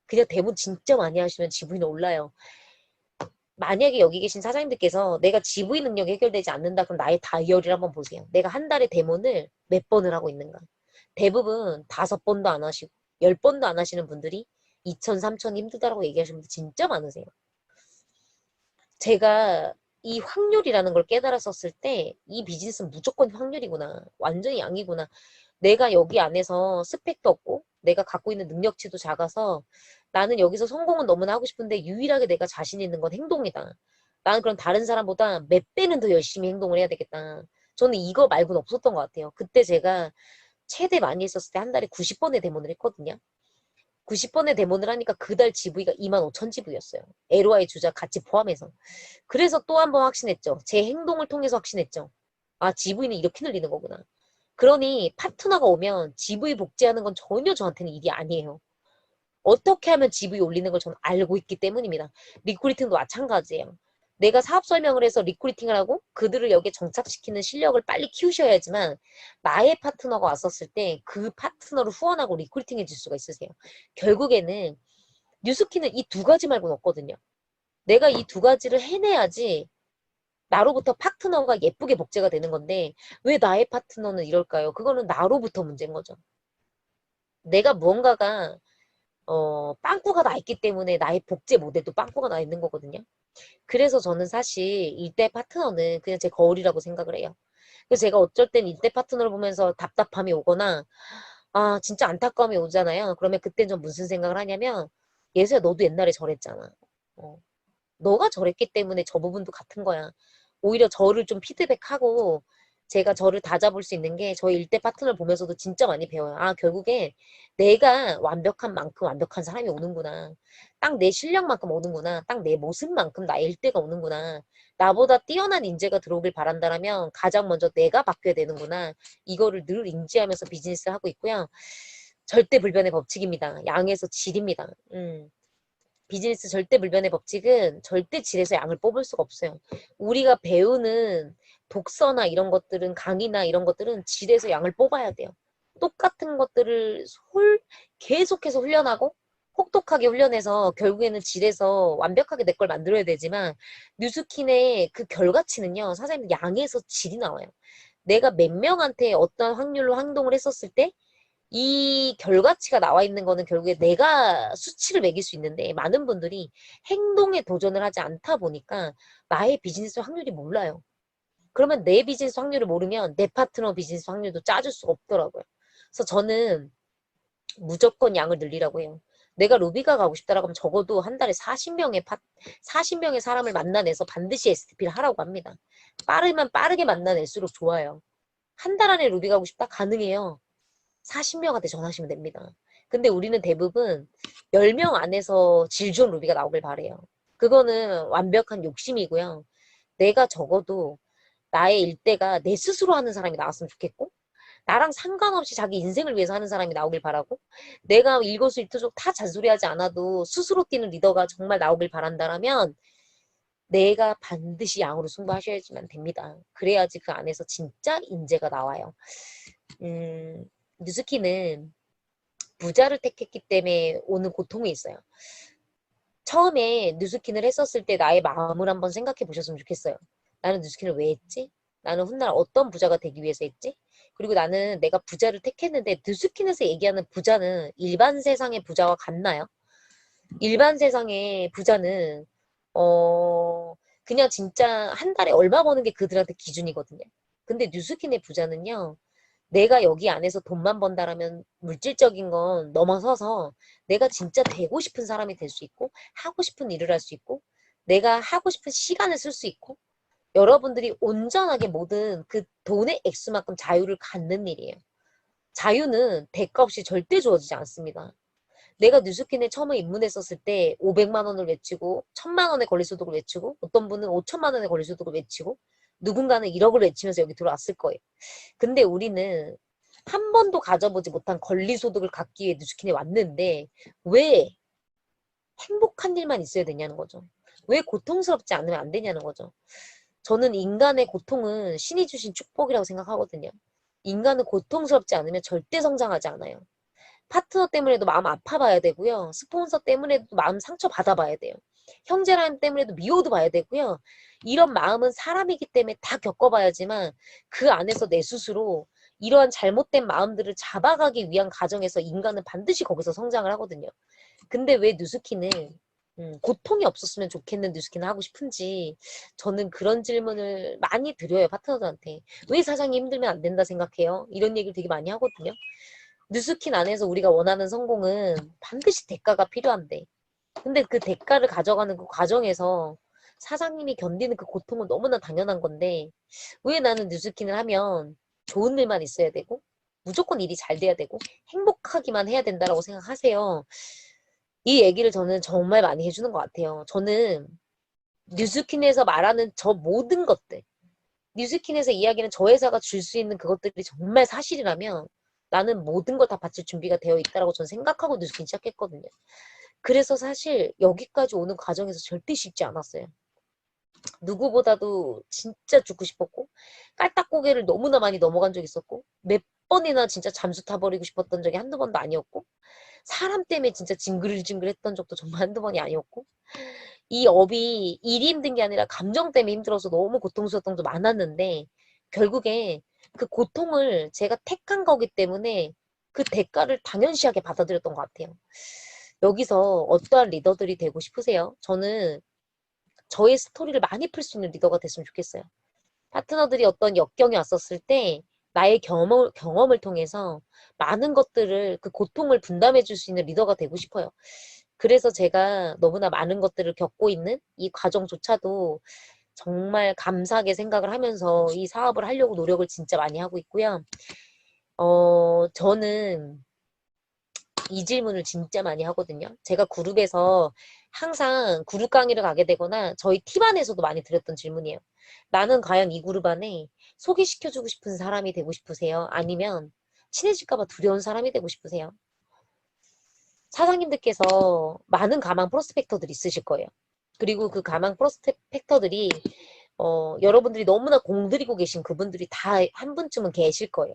그냥 대문 진짜 많이 하시면 GV는 올라요. 만약에 여기 계신 사장님들께서 내가 GV 능력이 해결되지 않는다 그럼 나의 다이어리를 한번 보세요. 내가 한 달에 데모를 몇 번을 하고 있는가. 대부분 5번도 안 하시고 10번도 안 하시는 분들이 2천, 3천 힘들다라고 얘기하시는 분들 진짜 많으세요. 제가 이 확률이라는 걸 깨달았었을 때 이 비즈니스는 무조건 확률이구나. 완전히 양이구나. 내가 여기 안에서 스펙도 없고 내가 갖고 있는 능력치도 작아서 나는 여기서 성공은 너무나 하고 싶은데 유일하게 내가 자신 있는 건 행동이다. 나는 그럼 다른 사람보다 몇 배는 더 열심히 행동을 해야 되겠다. 저는 이거 말고는 없었던 것 같아요. 그때 제가 최대 많이 했었을 때 한 달에 90번의 데모를 했거든요. 90번의 데모를 하니까 그달 GV가 25,000 GV였어요. LOI 주자 같이 포함해서. 그래서 또 한 번 확신했죠. 제 행동을 통해서 확신했죠. 아, GV는 이렇게 늘리는 거구나. 그러니 파트너가 오면 GV 복제하는 건 전혀 저한테는 일이 아니에요. 어떻게 하면 GV 올리는 걸 저는 알고 있기 때문입니다. 리크루팅도 마찬가지예요. 내가 사업 설명을 해서 리크루팅을 하고 그들을 여기에 정착시키는 실력을 빨리 키우셔야지만 나의 파트너가 왔었을 때 그 파트너를 후원하고 리크루팅 해줄 수가 있으세요. 결국에는 뉴스키는 이 두 가지 말고는 없거든요. 내가 이 두 가지를 해내야지 나로부터 파트너가 예쁘게 복제가 되는 건데 왜 나의 파트너는 이럴까요? 그거는 나로부터 문제인 거죠. 내가 무언가가 빵꾸가 나 있기 때문에 나의 복제 모델도 빵꾸가 나 있는 거거든요. 그래서 저는 사실 일대 파트너는 그냥 제 거울이라고 생각을 해요. 그래서 제가 어쩔 땐 일대 파트너를 보면서 답답함이 오거나 아 진짜 안타까움이 오잖아요. 그러면 그땐 좀 무슨 생각을 하냐면 예수야 너도 옛날에 저랬잖아. 어, 너가 저랬기 때문에 저 부분도 같은 거야. 오히려 저를 좀 피드백하고 제가 저를 다잡을 수 있는 게 저희 일대 파트너를 보면서도 진짜 많이 배워요. 아, 결국에 내가 완벽한 만큼 완벽한 사람이 오는구나. 딱 내 실력만큼 오는구나. 딱 내 모습만큼 나의 일대가 오는구나. 나보다 뛰어난 인재가 들어오길 바란다라면 가장 먼저 내가 바뀌어야 되는구나. 이거를 늘 인지하면서 비즈니스를 하고 있고요. 절대 불변의 법칙입니다. 양에서 질입니다. 비즈니스 절대 불변의 법칙은 절대 질에서 양을 뽑을 수가 없어요. 우리가 배우는 독서나 이런 것들은 강의나 이런 것들은 질에서 양을 뽑아야 돼요. 똑같은 것들을 계속해서 훈련하고 혹독하게 훈련해서 결국에는 질에서 완벽하게 내 걸 만들어야 되지만 뉴스킨의 그 결과치는요. 사장님 양에서 질이 나와요. 내가 몇 명한테 어떤 확률로 행동을 했었을 때 이 결과치가 나와 있는 거는 결국에 내가 수치를 매길 수 있는데 많은 분들이 행동에 도전을 하지 않다 보니까 나의 비즈니스 확률이 몰라요. 그러면 내 비즈니스 확률을 모르면 내 파트너 비즈니스 확률도 짜줄 수가 없더라고요. 그래서 저는 무조건 양을 늘리라고 해요. 내가 루비가 가고 싶다라고 하면 적어도 한 달에 40명의 사람을 만나내서 반드시 STP를 하라고 합니다. 빠르면 빠르게 만나낼수록 좋아요. 한 달 안에 루비 가고 싶다? 가능해요. 40명한테 전화하시면 됩니다. 근데 우리는 대부분 10명 안에서 질 좋은 루비가 나오길 바래요. 그거는 완벽한 욕심이고요. 내가 적어도 나의 일대가 내 스스로 하는 사람이 나왔으면 좋겠고, 나랑 상관없이 자기 인생을 위해서 하는 사람이 나오길 바라고, 내가 일거수일투족 다 잔소리하지 않아도 스스로 뛰는 리더가 정말 나오길 바란다라면 내가 반드시 양으로 승부하셔야지만 됩니다. 그래야지 그 안에서 진짜 인재가 나와요. 뉴스키는 부자를 택했기 때문에 오는 고통이 있어요. 처음에 뉴스킨을 했었을 때 나의 마음을 한번 생각해 보셨으면 좋겠어요. 나는 뉴스킨을 왜 했지? 나는 훗날 어떤 부자가 되기 위해서 했지? 그리고 나는 내가 부자를 택했는데 뉴스킨에서 얘기하는 부자는 일반 세상의 부자와 같나요? 일반 세상의 부자는 그냥 진짜 한 달에 얼마 버는 게 그들한테 기준이거든요. 근데 뉴스킨의 부자는요. 내가 여기 안에서 돈만 번다라면 물질적인 건 넘어서서 내가 진짜 되고 싶은 사람이 될 수 있고 하고 싶은 일을 할 수 있고 내가 하고 싶은 시간을 쓸 수 있고 여러분들이 온전하게 모든 그 돈의 액수만큼 자유를 갖는 일이에요. 자유는 대가 없이 절대 주어지지 않습니다. 내가 뉴스킨에 처음에 입문했었을 때 500만 원을 외치고 1000만 원의 권리소득을 외치고 어떤 분은 5천만 원의 권리소득을 외치고 누군가는 1억을 외치면서 여기 들어왔을 거예요. 근데 우리는 한 번도 가져보지 못한 권리소득을 갖기 위해 뉴스킨에 왔는데 왜 행복한 일만 있어야 되냐는 거죠. 왜 고통스럽지 않으면 안 되냐는 거죠. 저는 인간의 고통은 신이 주신 축복이라고 생각하거든요. 인간은 고통스럽지 않으면 절대 성장하지 않아요. 파트너 때문에도 마음 아파봐야 되고요. 스폰서 때문에도 마음 상처받아봐야 돼요. 형제라인 때문에도 미워도 봐야 되고요. 이런 마음은 사람이기 때문에 다 겪어봐야지만 그 안에서 내 스스로 이러한 잘못된 마음들을 잡아가기 위한 과정에서 인간은 반드시 거기서 성장을 하거든요. 근데 왜 뉴스키는 고통이 없었으면 좋겠는 뉴스키는 하고 싶은지 저는 그런 질문을 많이 드려요. 파트너들한테. 왜 사장이 힘들면 안 된다 생각해요? 이런 얘기를 되게 많이 하거든요. 뉴스킨 안에서 우리가 원하는 성공은 반드시 대가가 필요한데 근데 그 대가를 가져가는 그 과정에서 사장님이 견디는 그 고통은 너무나 당연한 건데 왜 나는 뉴스킨을 하면 좋은 일만 있어야 되고 무조건 일이 잘 돼야 되고 행복하기만 해야 된다라고 생각하세요. 이 얘기를 저는 정말 많이 해주는 것 같아요. 저는 뉴스킨에서 말하는 저 모든 것들 뉴스킨에서 이야기는 저 회사가 줄 수 있는 그것들이 정말 사실이라면 나는 모든 걸 다 바칠 준비가 되어 있다라고 저는 생각하고 뉴스킨 시작했거든요. 그래서 사실 여기까지 오는 과정에서 절대 쉽지 않았어요. 누구보다도 진짜 죽고 싶었고 깔딱고개를 너무나 많이 넘어간 적이 있었고 몇 번이나 진짜 잠수 타버리고 싶었던 적이 한두 번도 아니었고 사람 때문에 진짜 징글징글했던 적도 정말 한두 번이 아니었고 이 업이 일이 힘든 게 아니라 감정 때문에 힘들어서 너무 고통스러웠던 적도 많았는데 결국에 그 고통을 제가 택한 거기 때문에 그 대가를 당연시하게 받아들였던 것 같아요. 여기서 어떠한 리더들이 되고 싶으세요? 저는 저의 스토리를 많이 풀 수 있는 리더가 됐으면 좋겠어요. 파트너들이 어떤 역경이 왔었을 때 나의 경험을 통해서 많은 것들을 그 고통을 분담해 줄 수 있는 리더가 되고 싶어요. 그래서 제가 너무나 많은 것들을 겪고 있는 이 과정조차도 정말 감사하게 생각을 하면서 이 사업을 하려고 노력을 진짜 많이 하고 있고요. 저는 이 질문을 진짜 많이 하거든요. 제가 그룹에서 항상 그룹 강의를 가게 되거나 저희 팀 안에서도 많이 드렸던 질문이에요. 나는 과연 이 그룹 안에 소개시켜주고 싶은 사람이 되고 싶으세요? 아니면 친해질까봐 두려운 사람이 되고 싶으세요? 사장님들께서 많은 가망 프로스펙터들이 있으실 거예요. 그리고 그 가망 프로스펙터들이 여러분들이 너무나 공들이고 계신 그분들이 다 한 분쯤은 계실 거예요.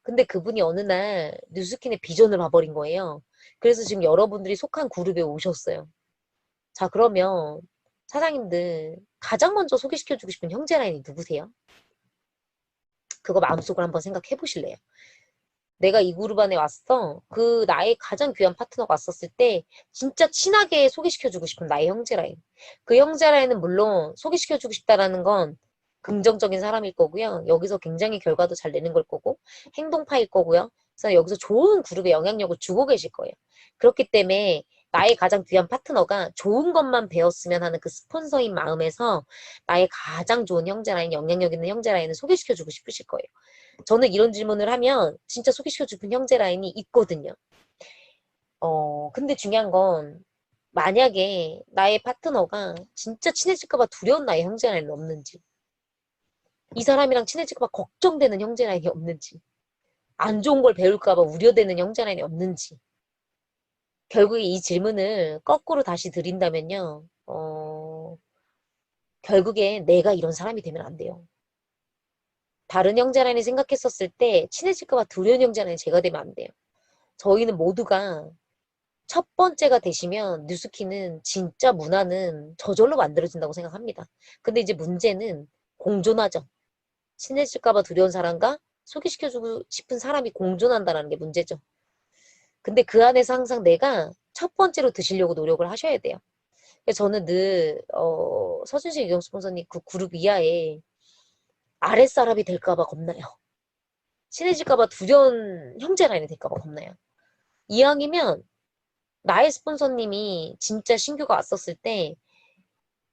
근데 그분이 어느 날 뉴스킨의 비전을 봐버린 거예요. 그래서 지금 여러분들이 속한 그룹에 오셨어요. 자, 그러면 사장님들 가장 먼저 소개시켜주고 싶은 형제 라인이 누구세요? 그거 마음속으로 한번 생각해 보실래요? 내가 이 그룹 안에 왔어. 그 나의 가장 귀한 파트너가 왔었을 때 진짜 친하게 소개시켜주고 싶은 나의 형제 라인. 그 형제 라인은 물론 소개시켜주고 싶다라는 건 긍정적인 사람일 거고요. 여기서 굉장히 결과도 잘 내는 걸 거고 행동파일 거고요. 그래서 여기서 좋은 그룹의 영향력을 주고 계실 거예요. 그렇기 때문에 나의 가장 귀한 파트너가 좋은 것만 배웠으면 하는 그 스폰서인 마음에서 나의 가장 좋은 형제라인, 영향력 있는 형제라인을 소개시켜주고 싶으실 거예요. 저는 이런 질문을 하면 진짜 소개시켜주는 형제라인이 있거든요. 근데 중요한 건 만약에 나의 파트너가 진짜 친해질까봐 두려운 나의 형제라인이 없는지, 이 사람이랑 친해질까봐 걱정되는 형제라인이 없는지, 안 좋은 걸 배울까봐 우려되는 형제라인이 없는지, 결국에 이 질문을 거꾸로 다시 드린다면요, 결국에 내가 이런 사람이 되면 안 돼요. 다른 형제라인이 생각했었을 때 친해질까봐 두려운 형제라인이 제가 되면 안 돼요. 저희는 모두가 첫 번째가 되시면 뉴스키는 진짜 문화는 저절로 만들어진다고 생각합니다. 근데 이제 문제는 공존하죠. 친해질까봐 두려운 사람과 소개시켜주고 싶은 사람이 공존한다는 게 문제죠. 근데 그 안에서 항상 내가 첫 번째로 드시려고 노력을 하셔야 돼요. 그래서 저는 늘 서준식 유경 스폰서님 그 그룹 이하에 아랫사람이 될까봐 겁나요. 친해질까봐 두려운 형제라인이 될까봐 겁나요. 이왕이면 나의 스폰서님이 진짜 신규가 왔었을 때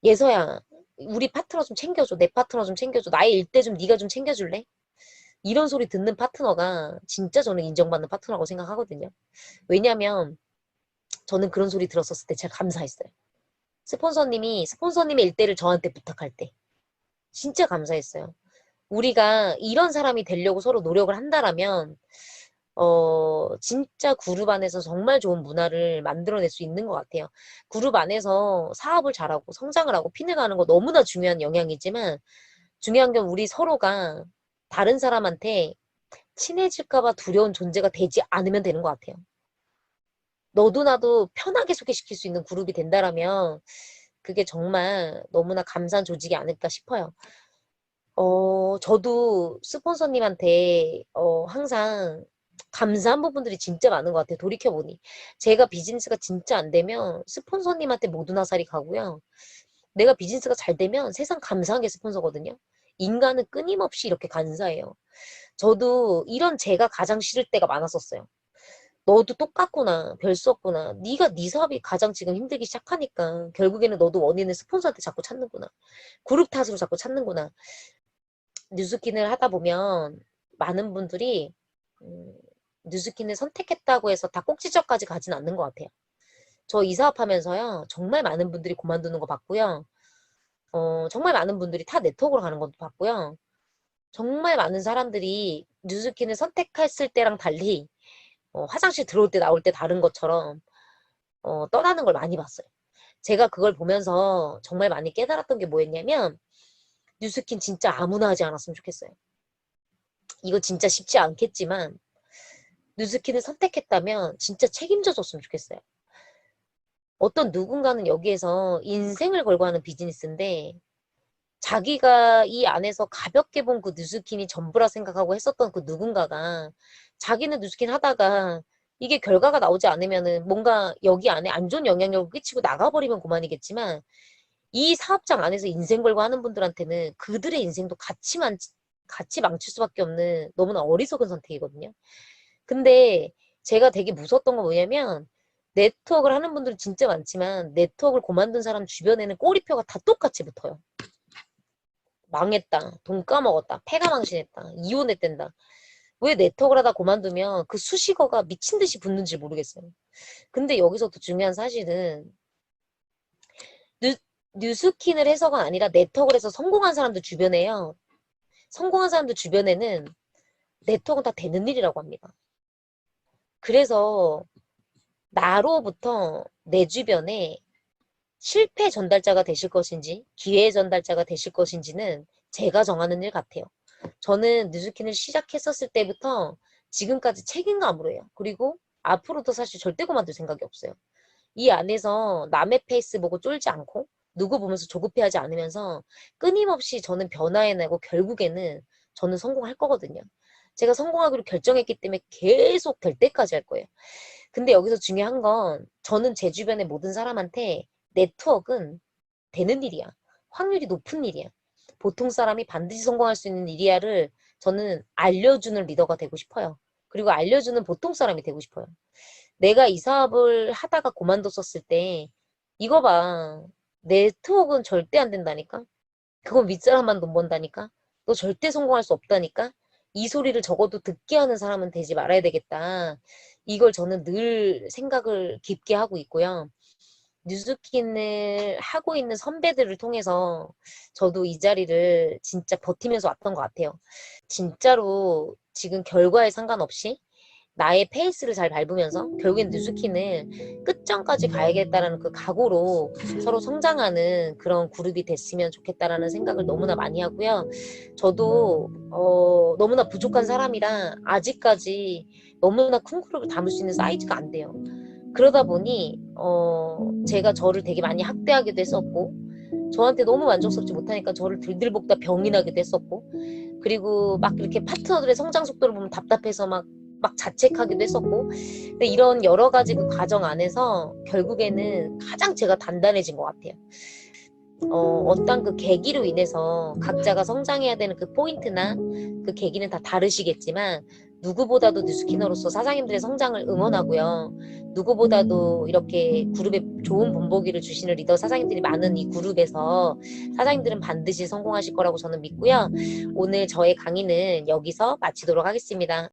예서야 우리 파트너 좀 챙겨줘. 내 파트너 좀 챙겨줘. 나의 일대 좀 네가 좀 챙겨줄래? 이런 소리 듣는 파트너가 진짜 저는 인정받는 파트너라고 생각하거든요. 왜냐면 저는 그런 소리 들었었을 때 제가 감사했어요. 스폰서님이 스폰서님의 일대를 저한테 부탁할 때 진짜 감사했어요. 우리가 이런 사람이 되려고 서로 노력을 한다라면 진짜 그룹 안에서 정말 좋은 문화를 만들어낼 수 있는 것 같아요. 그룹 안에서 사업을 잘하고 성장을 하고 핀을 가는 거 너무나 중요한 영향이지만 중요한 건 우리 서로가 다른 사람한테 친해질까봐 두려운 존재가 되지 않으면 되는 것 같아요. 너도 나도 편하게 소개시킬 수 있는 그룹이 된다라면 그게 정말 너무나 감사한 조직이 아닐까 싶어요. 저도 스폰서님한테 항상 감사한 부분들이 진짜 많은 것 같아요. 돌이켜보니. 제가 비즈니스가 진짜 안 되면 스폰서님한테 모든 화살이 가고요. 내가 비즈니스가 잘 되면 세상 감사한 게 스폰서거든요. 인간은 끊임없이 이렇게 감사해요. 저도 이런 제가 가장 싫을 때가 많았었어요. 너도 똑같구나. 별 수 없구나. 네가 네 사업이 가장 지금 힘들기 시작하니까 결국에는 너도 원인을 스폰서한테 자꾸 찾는구나. 그룹 탓으로 자꾸 찾는구나. 뉴스킨을 하다 보면 많은 분들이 뉴스킨을 선택했다고 해서 다 꼭지점까지 가진 않는 것 같아요. 저 이 사업하면서요. 정말 많은 분들이 그만두는 거 봤고요. 정말 많은 분들이 타 네트워크로 가는 것도 봤고요. 정말 많은 사람들이 뉴스킨을 선택했을 때랑 달리 화장실 들어올 때 나올 때 다른 것처럼 떠나는 걸 많이 봤어요. 제가 그걸 보면서 정말 많이 깨달았던 게 뭐였냐면 뉴스킨 진짜 아무나 하지 않았으면 좋겠어요. 이거 진짜 쉽지 않겠지만 뉴스킨을 선택했다면 진짜 책임져 줬으면 좋겠어요. 어떤 누군가는 여기에서 인생을 걸고 하는 비즈니스인데 자기가 이 안에서 가볍게 본 그 뉴스킨이 전부라 생각하고 했었던 그 누군가가 자기는 뉴스킨 하다가 이게 결과가 나오지 않으면은 뭔가 여기 안에 안 좋은 영향력을 끼치고 나가버리면 그만이겠지만 이 사업장 안에서 인생 걸고 하는 분들한테는 그들의 인생도 같이 망칠 수밖에 없는 너무나 어리석은 선택이거든요. 근데 제가 되게 무서웠던 건 뭐냐면 네트워크를 하는 분들은 진짜 많지만 네트워크를 그만둔 사람 주변에는 꼬리표가 다 똑같이 붙어요. 망했다. 돈 까먹었다. 패가 망신했다. 이혼했댄다. 왜 네트워크를 하다 그만두면 그 수식어가 미친 듯이 붙는지 모르겠어요. 근데 여기서 더 중요한 사실은 뉴, 뉴스킨을 해서가 아니라 네트워크를 해서 성공한 사람들 주변에요. 성공한 사람들 주변에는 네트워크는 다 되는 일이라고 합니다. 그래서 나로부터 내 주변에 실패 전달자가 되실 것인지 기회 전달자가 되실 것인지는 제가 정하는 일 같아요. 저는 뉴스킨을 시작했었을 때부터 지금까지 책임감으로 해요. 그리고 앞으로도 사실 절대 그만둘 생각이 없어요. 이 안에서 남의 페이스 보고 쫄지 않고 누구 보면서 조급해하지 않으면서 끊임없이 저는 변화해내고 결국에는 저는 성공할 거거든요. 제가 성공하기로 결정했기 때문에 계속 될 때까지 할 거예요. 근데 여기서 중요한 건 저는 제 주변의 모든 사람한테 네트워크는 되는 일이야. 확률이 높은 일이야. 보통 사람이 반드시 성공할 수 있는 일이야를 저는 알려주는 리더가 되고 싶어요. 그리고 알려주는 보통 사람이 되고 싶어요. 내가 이 사업을 하다가 그만뒀었을 때 이거 봐. 네트워크는 절대 안 된다니까? 그건 윗사람만 돈 번다니까? 너 절대 성공할 수 없다니까? 이 소리를 적어도 듣게 하는 사람은 되지 말아야 되겠다. 이걸 저는 늘 생각을 깊게 하고 있고요. 뉴스킨을 하고 있는 선배들을 통해서 저도 이 자리를 진짜 버티면서 왔던 것 같아요. 진짜로 지금 결과에 상관없이 나의 페이스를 잘 밟으면서 결국엔 뉴스킨을 끝점까지 가야겠다라는 그 각오로 서로 성장하는 그런 그룹이 됐으면 좋겠다라는 생각을 너무나 많이 하고요. 저도 너무나 부족한 사람이라 아직까지 너무나 큰 그룹을 담을 수 있는 사이즈가 안 돼요. 그러다 보니 제가 저를 되게 많이 학대하기도 했었고 저한테 너무 만족스럽지 못하니까 저를 들들볶다 병이 나기도 했었고 그리고 막 이렇게 파트너들의 성장 속도를 보면 답답해서 막 자책하기도 했었고 근데 이런 여러 가지 그 과정 안에서 결국에는 가장 제가 단단해진 것 같아요. 어떤 그 계기로 인해서 각자가 성장해야 되는 그 포인트나 그 계기는 다 다르시겠지만 누구보다도 뉴스키너로서 사장님들의 성장을 응원하고요. 누구보다도 이렇게 그룹에 좋은 본보기를 주시는 리더 사장님들이 많은 이 그룹에서 사장님들은 반드시 성공하실 거라고 저는 믿고요. 오늘 저의 강의는 여기서 마치도록 하겠습니다.